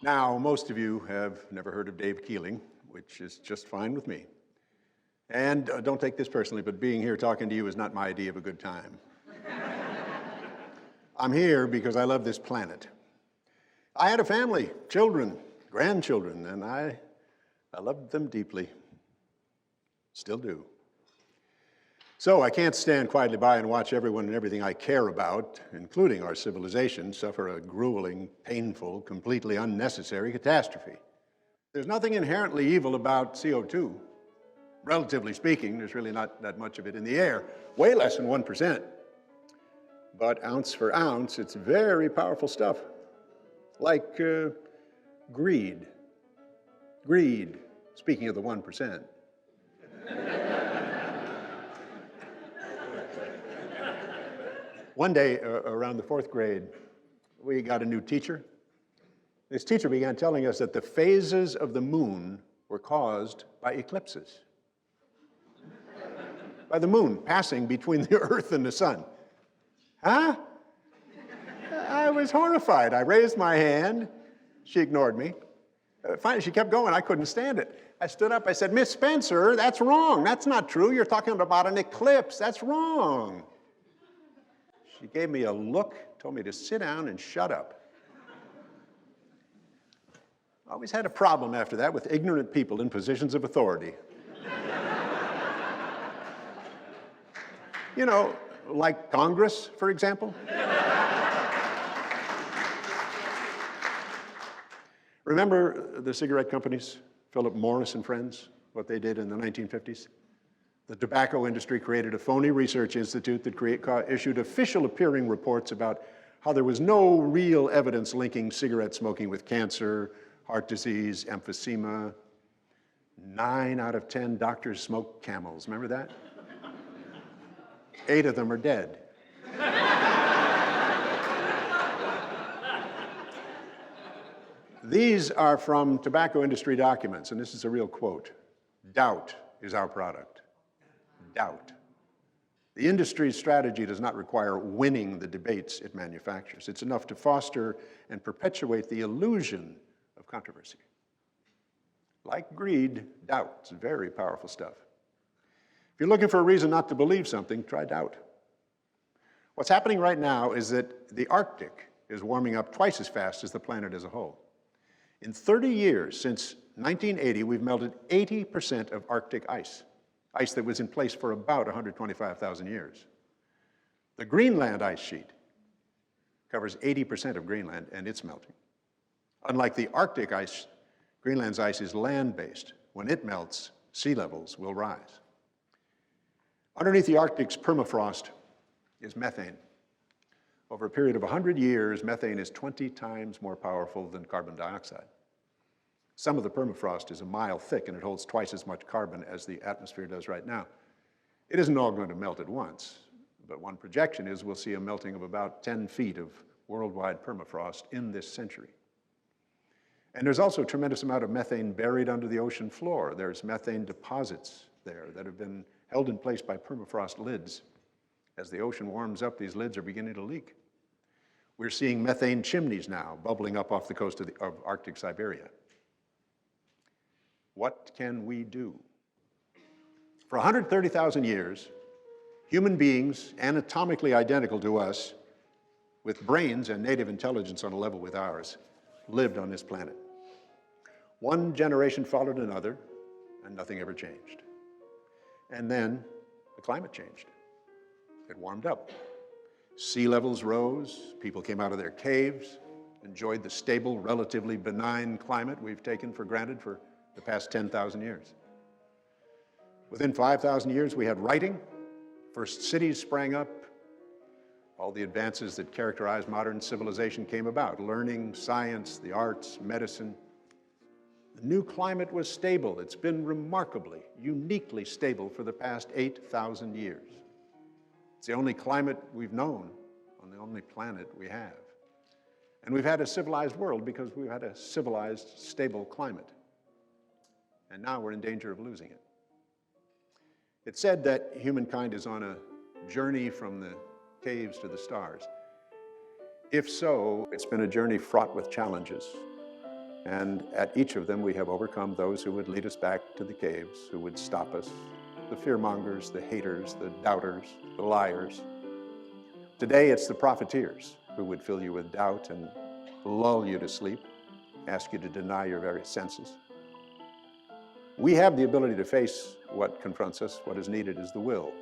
Now, most of you have never heard of Dave Keeling, which is just fine with me. And don't take this personally, but being here talking to you is not my idea of a good time. I'm here because I love this planet. I had a family, children, grandchildren, and I loved them deeply. Still do. So I can't stand quietly by and watch everyone and everything I care about, including our civilization, suffer a grueling, painful, completely unnecessary catastrophe. There's nothing inherently evil about CO2. Relatively speaking, there's really not that much of it in the air, way less than 1%. But ounce for ounce, it's very powerful stuff. Like greed. Greed, speaking of the 1%. One day, around the 4th grade, we got a new teacher. This teacher began telling us that the phases of the moon were caused by eclipses. By the moon passing between the Earth and the sun. Huh? I was horrified. I raised my hand. She ignored me. Finally, she kept going. I couldn't stand it. I stood up. I said, "Miss Spencer, that's wrong. That's not true. You're talking about an eclipse. That's wrong." She gave me a look, told me to sit down and shut up. I always had a problem after that with ignorant people in positions of authority. You know, like Congress, for example. Remember the cigarette companies, Philip Morris and Friends, what they did in the 1950s? The tobacco industry created a phony research institute that issued official appearing reports about how there was no real evidence linking cigarette smoking with cancer, heart disease, emphysema. 9 out of 10 doctors smoked Camels. Remember that? 8 of them are dead. These are from tobacco industry documents, and this is a real quote. "Doubt is our product." Doubt. The industry's strategy does not require winning the debates it manufactures. It's enough to foster and perpetuate the illusion of controversy. Like greed, doubt is very powerful stuff. If you're looking for a reason not to believe something, try doubt. What's happening right now is that the Arctic is warming up twice as fast as the planet as a whole. In 30 years, since 1980, we've melted 80% of Arctic ice. Ice that was in place for about 125,000 years. The Greenland ice sheet covers 80% of Greenland, and it's melting. Unlike the Arctic ice, Greenland's ice is land-based. When it melts, sea levels will rise. Underneath the Arctic's permafrost is methane. Over a period of 100 years, methane is 20 times more powerful than carbon dioxide. Some of the permafrost is a mile thick, and it holds twice as much carbon as the atmosphere does right now. It isn't all going to melt at once, but one projection is we'll see a melting of about 10 feet of worldwide permafrost in this century. And there's also a tremendous amount of methane buried under the ocean floor. There's methane deposits there that have been held in place by permafrost lids. As the ocean warms up, these lids are beginning to leak. We're seeing methane chimneys now bubbling up off the coast of Arctic Siberia. What can we do? For 130,000 years, human beings, anatomically identical to us, with brains and native intelligence on a level with ours, lived on this planet. One generation followed another, and nothing ever changed. And then the climate changed. It warmed up. Sea levels rose, people came out of their caves, enjoyed the stable, relatively benign climate we've taken for granted for the past 10,000 years. Within 5,000 years, we had writing. First cities sprang up. All the advances that characterize modern civilization came about. Learning, science, the arts, medicine. The new climate was stable. It's been remarkably, uniquely stable for the past 8,000 years. It's the only climate we've known on the only planet we have. And we've had a civilized world because we've had a civilized, stable climate. And now we're in danger of losing it. It's said that humankind is on a journey from the caves to the stars. If so, it's been a journey fraught with challenges. And at each of them, we have overcome those who would lead us back to the caves, who would stop us, the fearmongers, the haters, the doubters, the liars. Today, it's the profiteers who would fill you with doubt and lull you to sleep, ask you to deny your very senses. We have the ability to face what confronts us. What is needed is the will.